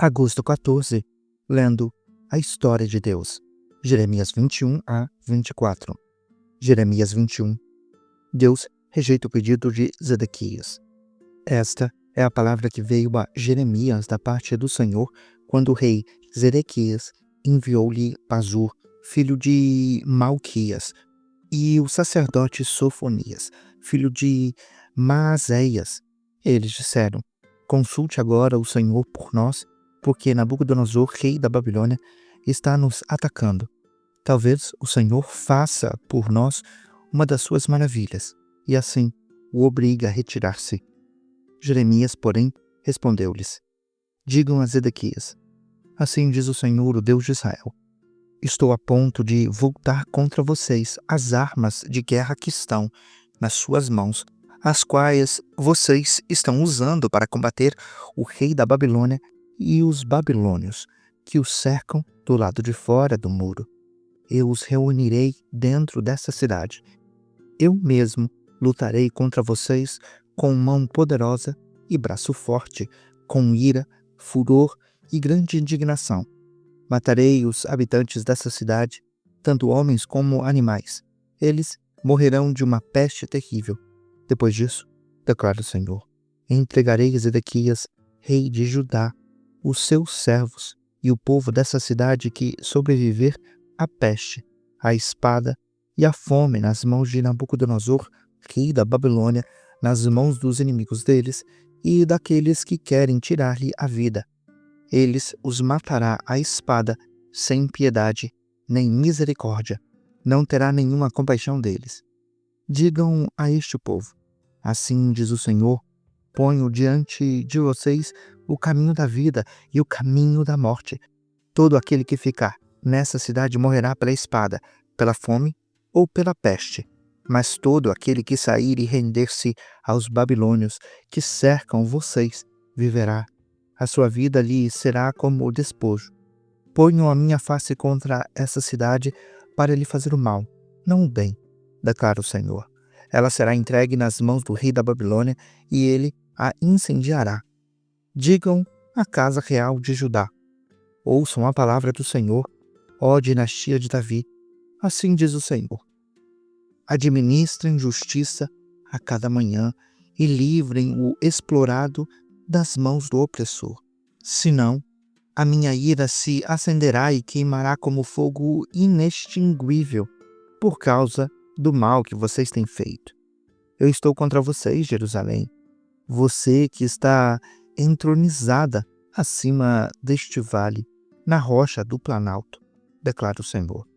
Agosto 14, lendo a história de Deus. Jeremias 21 a 24. Jeremias 21. Deus rejeita o pedido de Zedequias. Esta é a palavra que veio a Jeremias da parte do Senhor quando o rei Zedequias enviou-lhe Pazur, filho de Malquias, e o sacerdote Sofonias, filho de Maazéias. Eles disseram: consulte agora o Senhor por nós, porque Nabucodonosor, rei da Babilônia, está nos atacando. Talvez o Senhor faça por nós uma das suas maravilhas, e assim o obrigue a retirar-se. Jeremias, porém, respondeu-lhes: digam a Zedequias: assim diz o Senhor, o Deus de Israel: estou a ponto de voltar contra vocês as armas de guerra que estão nas suas mãos, as quais vocês estão usando para combater o rei da Babilônia e os babilônios, que o cercam do lado de fora do muro. Eu os reunirei dentro dessa cidade. Eu mesmo lutarei contra vocês com mão poderosa e braço forte, com ira, furor e grande indignação. Matarei os habitantes dessa cidade, tanto homens como animais. Eles morrerão de uma peste terrível. Depois disso, declara o Senhor, entregarei a Zedequias, rei de Judá, os seus servos e o povo dessa cidade que sobreviver à peste, à espada e à fome nas mãos de Nabucodonosor, rei da Babilônia, nas mãos dos inimigos deles e daqueles que querem tirar-lhe a vida. Eles os matará à espada, sem piedade, nem misericórdia. Não terá nenhuma compaixão deles. Digam a este povo: assim diz o Senhor, ponho diante de vocês o caminho da vida e o caminho da morte. Todo aquele que ficar nessa cidade morrerá pela espada, pela fome ou pela peste. Mas todo aquele que sair e render-se aos babilônios que cercam vocês viverá. A sua vida lhe será como o despojo. Ponho a minha face contra essa cidade para lhe fazer o mal, não o bem, declara o Senhor. Ela será entregue nas mãos do rei da Babilônia e ele a incendiará. Digam à casa real de Judá: ouçam a palavra do Senhor, ó dinastia de Davi. Assim diz o Senhor: administrem justiça a cada manhã e livrem o explorado das mãos do opressor. Senão, a minha ira se acenderá e queimará como fogo inextinguível por causa do mal que vocês têm feito. Eu estou contra vocês, Jerusalém, você que está entronizada acima deste vale, na rocha do planalto, declara o Senhor.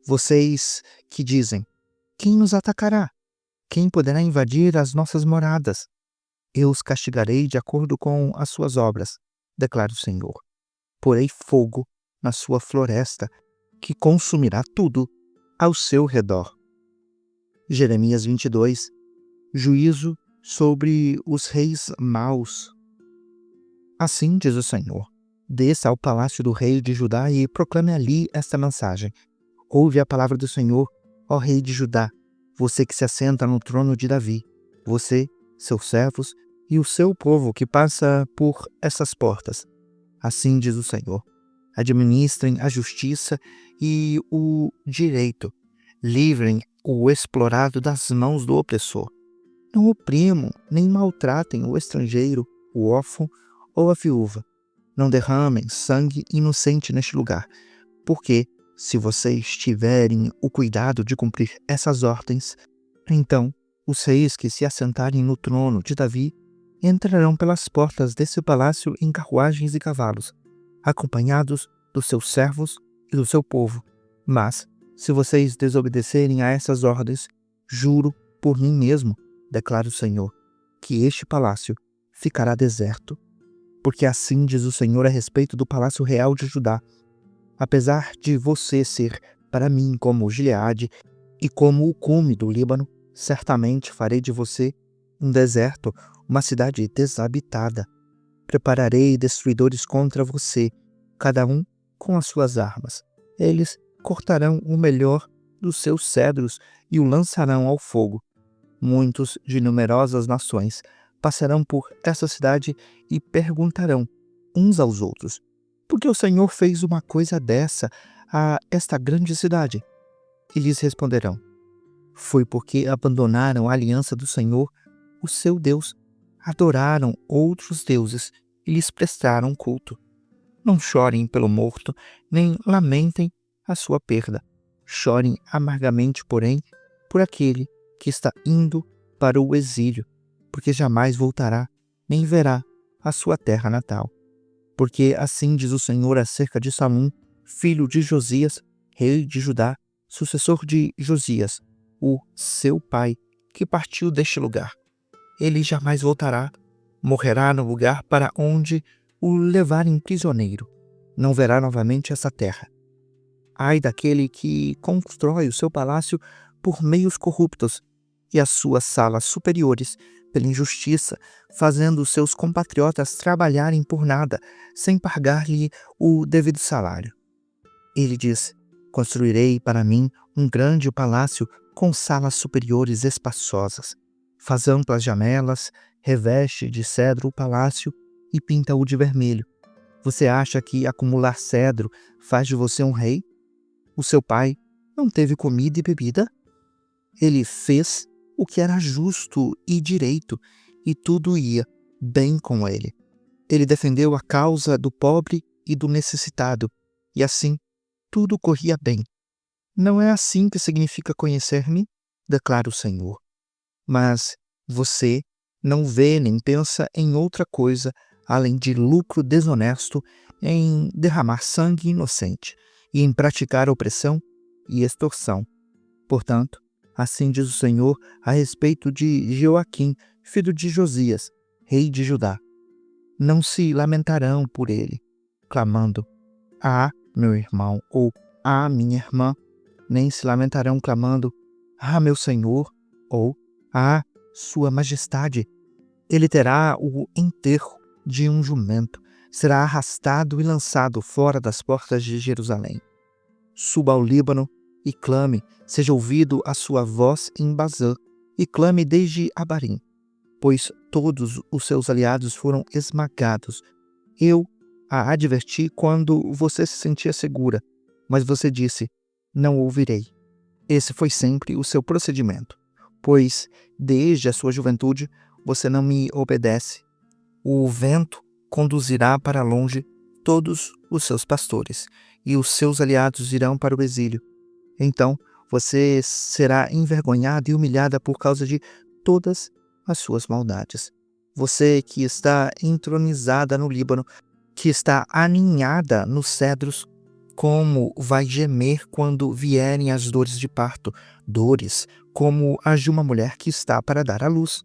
Vocês que dizem: quem nos atacará? Quem poderá invadir as nossas moradas? Eu os castigarei de acordo com as suas obras, declara o Senhor. Porei fogo na sua floresta, que consumirá tudo ao seu redor. Jeremias 22. Juízo sobre os reis maus. Assim diz o Senhor: desça ao palácio do rei de Judá e proclame ali esta mensagem. Ouve a palavra do Senhor, ó rei de Judá, você que se assenta no trono de Davi, você, seus servos e o seu povo que passa por essas portas. Assim diz o Senhor: administrem a justiça e o direito, livrem o explorado das mãos do opressor. Não oprimam nem maltratem o estrangeiro, o órfão ou a viúva. Não derramem sangue inocente neste lugar, porque, se vocês tiverem o cuidado de cumprir essas ordens, então os reis que se assentarem no trono de Davi entrarão pelas portas desse palácio em carruagens e cavalos, acompanhados dos seus servos e do seu povo. Mas, se vocês desobedecerem a essas ordens, juro por mim mesmo, declara o Senhor, que este palácio ficará deserto. Porque assim diz o Senhor a respeito do palácio real de Judá: apesar de você ser para mim como Gileade e como o cume do Líbano, certamente farei de você um deserto, uma cidade desabitada. Prepararei destruidores contra você, cada um com as suas armas. Eles cortarão o melhor dos seus cedros e o lançarão ao fogo. Muitos de numerosas nações passarão por essa cidade e perguntarão: uns aos outros: Porque o Senhor fez uma coisa dessa a esta grande cidade? E lhes responderão: Foi porque abandonaram a aliança do Senhor, o seu Deus, adoraram outros deuses e lhes prestaram culto. Não chorem pelo morto, nem lamentem a sua perda. Chorem amargamente, porém, por aquele que está indo para o exílio, porque jamais voltará, nem verá a sua terra natal. Porque assim diz o Senhor acerca de Salum, filho de Josias, rei de Judá, sucessor de Josias, o seu pai, que partiu deste lugar. Ele jamais voltará, morrerá no lugar para onde o levarem prisioneiro. Não verá novamente essa terra. Ai daquele que constrói o seu palácio por meios corruptos e as suas salas superiores pela injustiça, fazendo os seus compatriotas trabalharem por nada, sem pagar-lhe o devido salário. Ele diz: Construirei para mim um grande palácio com salas superiores espaçosas. Faz amplas janelas, reveste de cedro o palácio e pinta-o de vermelho. Você acha que acumular cedro faz de você um rei? O seu pai não teve comida e bebida? Ele fez o que era justo e direito, e tudo ia bem com ele. Ele defendeu a causa do pobre e do necessitado, e assim tudo corria bem. Não é assim que significa conhecer-me? Declara o Senhor. Mas você não vê nem pensa em outra coisa além de lucro desonesto, em derramar sangue inocente e em praticar opressão e extorsão. Portanto, assim diz o Senhor a respeito de Joaquim, filho de Josias, rei de Judá: Não se lamentarão por ele, clamando: Ah, meu irmão, ou Ah, minha irmã, nem se lamentarão clamando: Ah, meu Senhor, ou Ah, sua majestade. Ele terá o enterro de um jumento, será arrastado e lançado fora das portas de Jerusalém. Suba ao Líbano e clame, seja ouvido a sua voz em Bazã, e clame desde Abarim, pois todos os seus aliados foram esmagados. Eu a adverti quando você se sentia segura, mas você disse: Não ouvirei. Esse foi sempre o seu procedimento, pois desde a sua juventude você não me obedece. O vento conduzirá para longe todos os seus pastores, e os seus aliados irão para o exílio. Então você será envergonhada e humilhada por causa de todas as suas maldades. Você que está entronizada no Líbano, que está aninhada nos cedros, como vai gemer quando vierem as dores de parto, dores como as de uma mulher que está para dar à luz.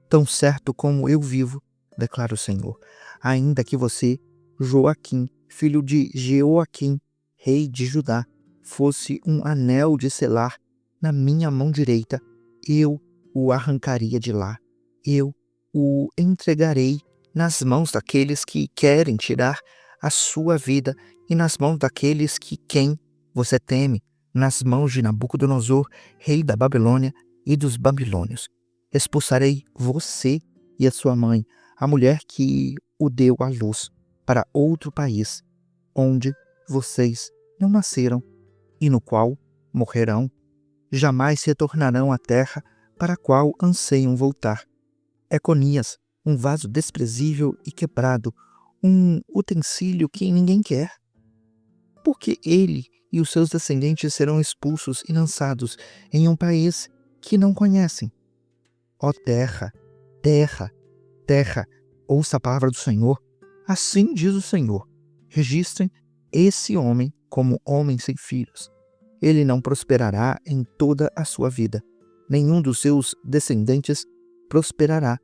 Tão certo como eu vivo, declara o Senhor, ainda que você, Joaquim, filho de Jeoaquim, rei de Judá, fosse um anel de selar na minha mão direita, eu o arrancaria de lá. Eu o entregarei nas mãos daqueles que querem tirar a sua vida e nas mãos daqueles que quem você teme, nas mãos de Nabucodonosor, rei da Babilônia e dos babilônios. Expulsarei você e a sua mãe, a mulher que o deu à luz, para outro país, onde vocês não nasceram e no qual morrerão. Jamais retornarão à terra para a qual anseiam voltar. Econias, um vaso desprezível e quebrado, um utensílio que ninguém quer. Porque ele e os seus descendentes serão expulsos e lançados em um país que não conhecem. Ó terra, terra, terra, ouça a palavra do Senhor. Assim diz o Senhor: registrem esse homem como homem sem filhos. Ele não prosperará em toda a sua vida. Nenhum dos seus descendentes prosperará,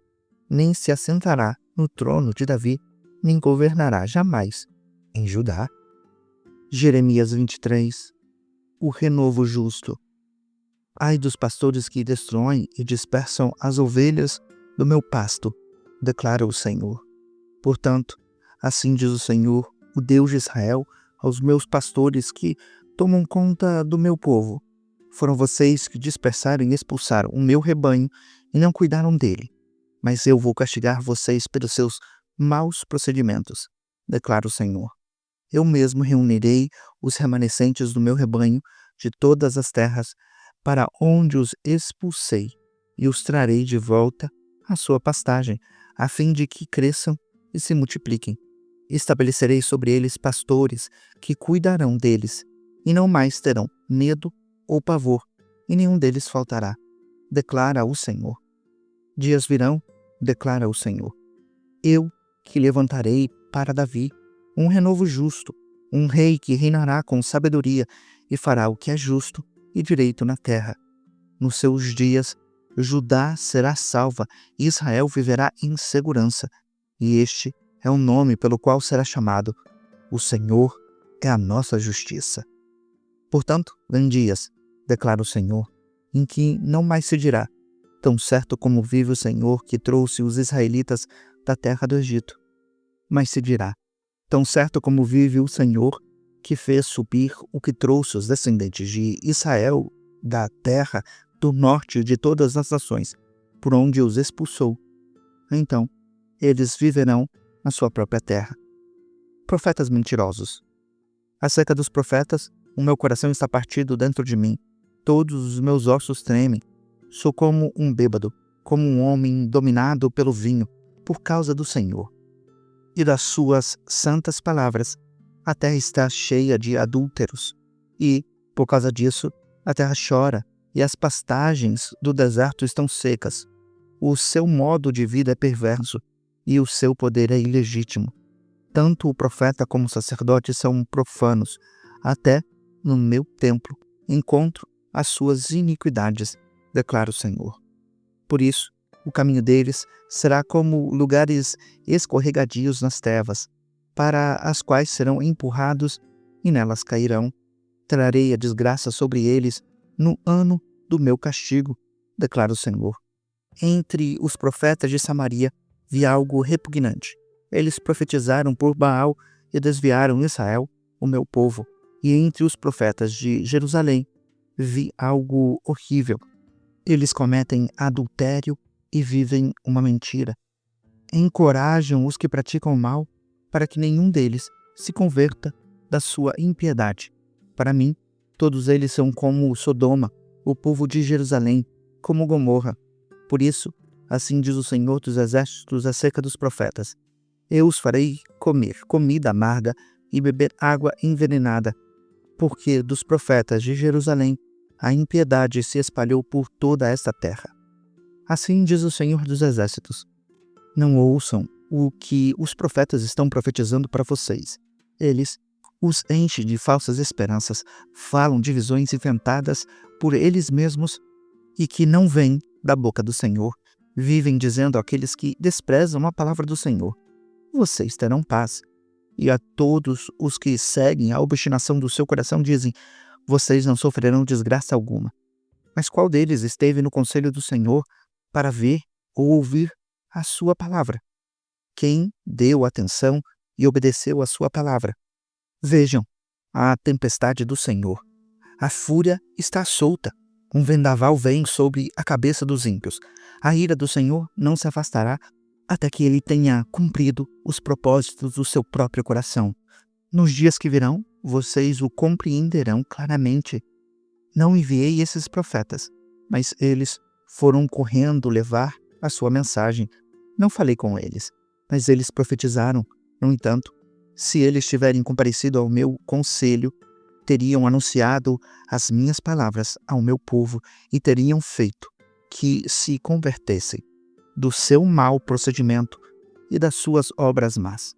nem se assentará no trono de Davi, nem governará jamais em Judá. Jeremias 23. O renovo justo. Ai dos pastores que destroem e dispersam as ovelhas do meu pasto, declara o Senhor. Portanto, assim diz o Senhor, o Deus de Israel, aos meus pastores que tomam conta do meu povo: foram vocês que dispersaram e expulsaram o meu rebanho e não cuidaram dele. Mas eu vou castigar vocês pelos seus maus procedimentos. declara o Senhor. Eu mesmo reunirei os remanescentes do meu rebanho de todas as terras para onde os expulsei e os trarei de volta à sua pastagem, a fim de que cresçam e se multipliquem. Estabelecerei sobre eles pastores que cuidarão deles, e não mais terão medo ou pavor, e nenhum deles faltará, declara o Senhor. Dias virão, declara o Senhor, eu que levantarei para Davi um renovo justo, um rei que reinará com sabedoria e fará o que é justo e direito na terra. Nos seus dias, Judá será salva e Israel viverá em segurança, e este é o nome pelo qual será chamado: o Senhor é a nossa justiça. Portanto, vem dias, declara o Senhor, em que não mais se dirá: tão certo como vive o Senhor que trouxe os israelitas da terra do Egito. Mas se dirá: tão certo como vive o Senhor que fez subir o que trouxe os descendentes de Israel da terra do norte de todas as nações, por onde os expulsou. Então, eles viverão na sua própria terra. Profetas mentirosos. Acerca dos profetas, o meu coração está partido dentro de mim. Todos os meus ossos tremem. Sou como um bêbado, como um homem dominado pelo vinho, por causa do Senhor e das suas santas palavras. A terra está cheia de adúlteros, e, por causa disso, a terra chora, e as pastagens do deserto estão secas. O seu modo de vida é perverso, e o seu poder é ilegítimo. Tanto o profeta como o sacerdote são profanos. Até no meu templo encontro as suas iniquidades, declara o Senhor. Por isso, o caminho deles será como lugares escorregadios nas trevas, para as quais serão empurrados e nelas cairão. Trarei a desgraça sobre eles no ano do meu castigo, declara o Senhor. Entre os profetas de Samaria vi algo repugnante. Eles profetizaram por Baal e desviaram Israel, o meu povo. E entre os profetas de Jerusalém vi algo horrível. Eles cometem adultério e vivem uma mentira. Encorajam os que praticam o mal para que nenhum deles se converta da sua impiedade. Para mim, todos eles são como Sodoma, o povo de Jerusalém, como Gomorra. Por isso, assim diz o Senhor dos Exércitos acerca dos profetas: eu os farei comer comida amarga e beber água envenenada, porque dos profetas de Jerusalém a impiedade se espalhou por toda esta terra. Assim diz o Senhor dos Exércitos: não ouçam o que os profetas estão profetizando para vocês. Eles os enchem de falsas esperanças, falam de visões inventadas por eles mesmos e que não vêm da boca do Senhor. Vivem dizendo àqueles que desprezam a palavra do Senhor: vocês terão paz. E a todos os que seguem a obstinação do seu coração dizem: vocês não sofrerão desgraça alguma. Mas qual deles esteve no conselho do Senhor para ver ou ouvir a sua palavra? Quem deu atenção e obedeceu a sua palavra? Vejam, a tempestade do Senhor. A fúria está solta. Um vendaval vem sobre a cabeça dos ímpios. A ira do Senhor não se afastará até que ele tenha cumprido os propósitos do seu próprio coração. Nos dias que virão, vocês o compreenderão claramente. Não enviei esses profetas, mas eles foram correndo levar a sua mensagem. Não falei com eles, mas eles profetizaram. No entanto, se eles tiverem comparecido ao meu conselho, teriam anunciado as minhas palavras ao meu povo e teriam feito que se convertessem do seu mau procedimento e das suas obras más.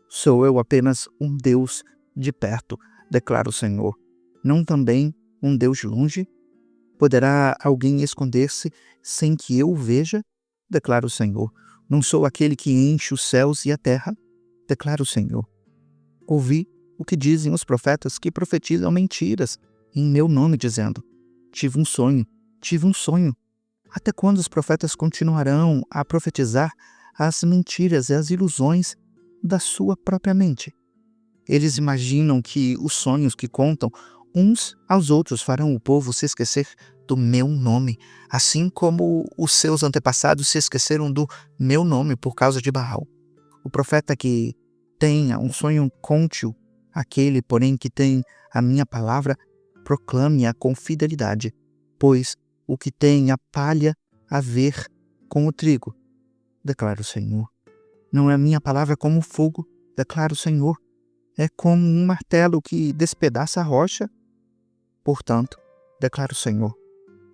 Sou eu apenas um Deus de perto, declara o Senhor, não também um Deus de longe? Poderá alguém esconder-se sem que eu o veja? Declara o Senhor. Não sou aquele que enche os céus e a terra? Declara o Senhor. Ouvi o que dizem os profetas que profetizam mentiras em meu nome, dizendo: tive um sonho, tive um sonho. Até quando os profetas continuarão a profetizar as mentiras e as ilusões da sua própria mente? Eles imaginam que os sonhos que contam uns aos outros farão o povo se esquecer do meu nome, assim como os seus antepassados se esqueceram do meu nome por causa de Baal. O profeta que tenha um sonho, conte-o. Aquele, porém, que tem a minha palavra, proclame-a com fidelidade, pois o que tem a palha a ver com o trigo, declara o Senhor. Não é a minha palavra como fogo, declara o Senhor. É como um martelo que despedaça a rocha. Portanto, declara o Senhor,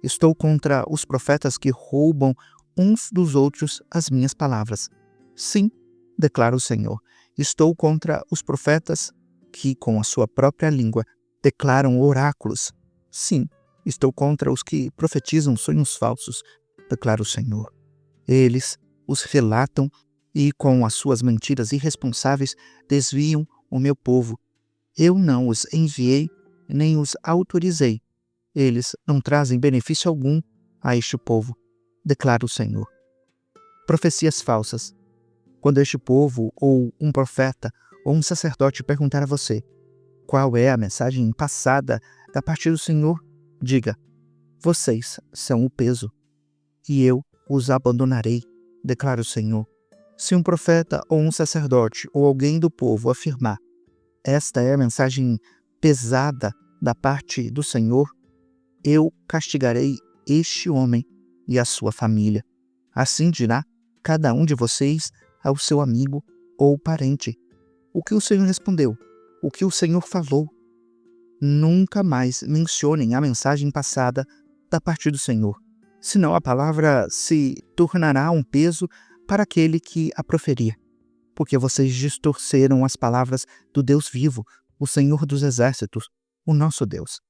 estou contra os profetas que roubam uns dos outros as minhas palavras. Sim, declara o Senhor, estou contra os profetas que, com a sua própria língua, declaram oráculos. Sim, estou contra os que profetizam sonhos falsos, declara o Senhor. Eles os relatam e, com as suas mentiras irresponsáveis, desviam o meu povo. Eu não os enviei, nem os autorizei. Eles não trazem benefício algum a este povo, declara o Senhor. Profecias falsas. Quando este povo, ou um profeta, ou um sacerdote perguntar a você qual é a mensagem passada da parte do Senhor, diga: vocês são o peso, e eu os abandonarei, declara o Senhor. Se um profeta ou um sacerdote ou alguém do povo afirmar: esta é a mensagem pesada da parte do Senhor, eu castigarei este homem e a sua família. Assim dirá cada um de vocês ao seu amigo ou parente. O que o Senhor respondeu? O que o Senhor falou? Nunca mais mencionem a mensagem passada da parte do Senhor, senão a palavra se tornará um peso para aquele que a proferir, porque vocês distorceram as palavras do Deus vivo, o Senhor dos exércitos, o nosso Deus.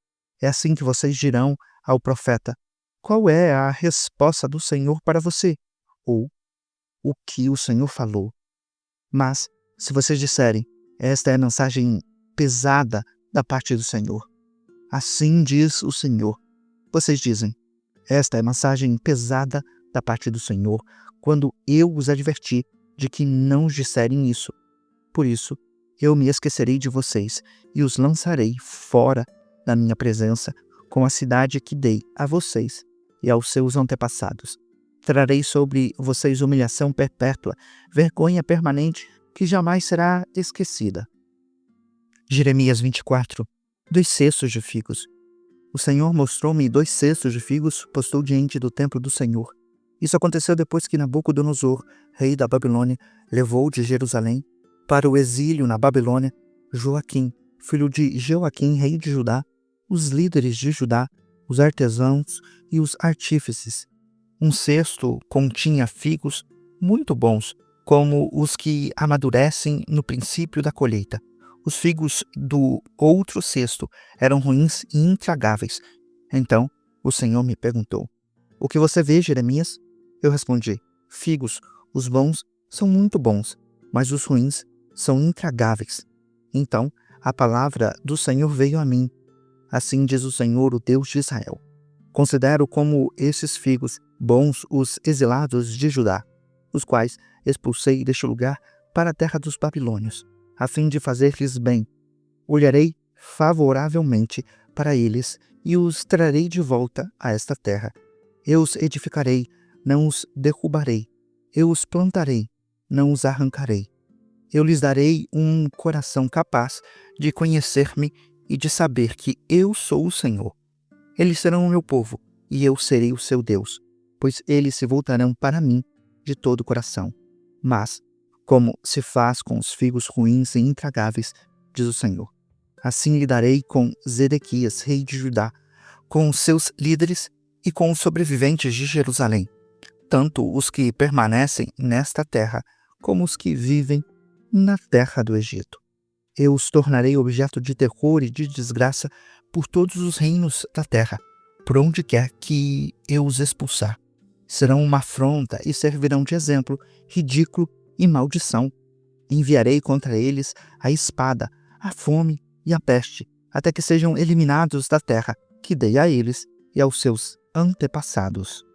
É assim que vocês dirão ao profeta: qual é a resposta do Senhor para você? Ou o que o Senhor falou? Mas, se vocês disserem: esta é a mensagem pesada da parte do Senhor, assim diz o Senhor, vocês dizem: esta é a mensagem pesada da parte do Senhor, quando eu os adverti de que não disserem isso. Por isso, eu me esquecerei de vocês e os lançarei fora da minha presença, com a cidade que dei a vocês e aos seus antepassados. Trarei sobre vocês humilhação perpétua, vergonha permanente que jamais será esquecida. Jeremias 24. 2 cestos de figos. O Senhor mostrou-me 2 cestos de figos, postou diante do templo do Senhor. Isso aconteceu depois que Nabucodonosor, rei da Babilônia, levou de Jerusalém para o exílio na Babilônia Joaquim, filho de Joaquim, rei de Judá, os líderes de Judá, os artesãos e os artífices. Um cesto continha figos muito bons, como os que amadurecem no princípio da colheita. Os figos do outro cesto eram ruins e intragáveis. Então o Senhor me perguntou: o que você vê, Jeremias? Eu respondi: figos, os bons são muito bons, mas os ruins são intragáveis. Então a palavra do Senhor veio a mim. Assim diz o Senhor, o Deus de Israel: considero como esses figos bons os exilados de Judá, os quais expulsei deste lugar para a terra dos babilônios, a fim de fazer-lhes bem. Olharei favoravelmente para eles e os trarei de volta a esta terra. Eu os edificarei, não os derrubarei. Eu os plantarei, não os arrancarei. Eu lhes darei um coração capaz de conhecer-me e de saber que eu sou o Senhor. Eles serão o meu povo, e eu serei o seu Deus, pois eles se voltarão para mim de todo o coração. Mas, como se faz com os figos ruins e intragáveis, diz o Senhor, assim lidarei com Zedequias, rei de Judá, com os seus líderes e com os sobreviventes de Jerusalém, tanto os que permanecem nesta terra, como os que vivem na terra do Egito. Eu os tornarei objeto de terror e de desgraça por todos os reinos da terra, por onde quer que eu os expulsar. Serão uma afronta e servirão de exemplo, ridículo e maldição. Enviarei contra eles a espada, a fome e a peste, até que sejam eliminados da terra que dei a eles e aos seus antepassados.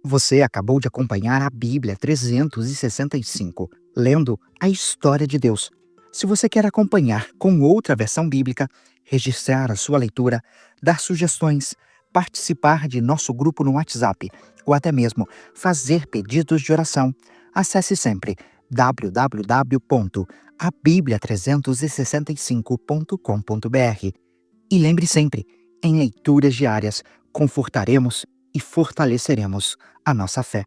Você acabou de acompanhar a Bíblia 365, lendo a história de Deus. Se você quer acompanhar com outra versão bíblica, registrar a sua leitura, dar sugestões, participar de nosso grupo no WhatsApp ou até mesmo fazer pedidos de oração, acesse sempre www.abiblia365.com.br. E lembre sempre, em leituras diárias, confortaremos e fortaleceremos a nossa fé.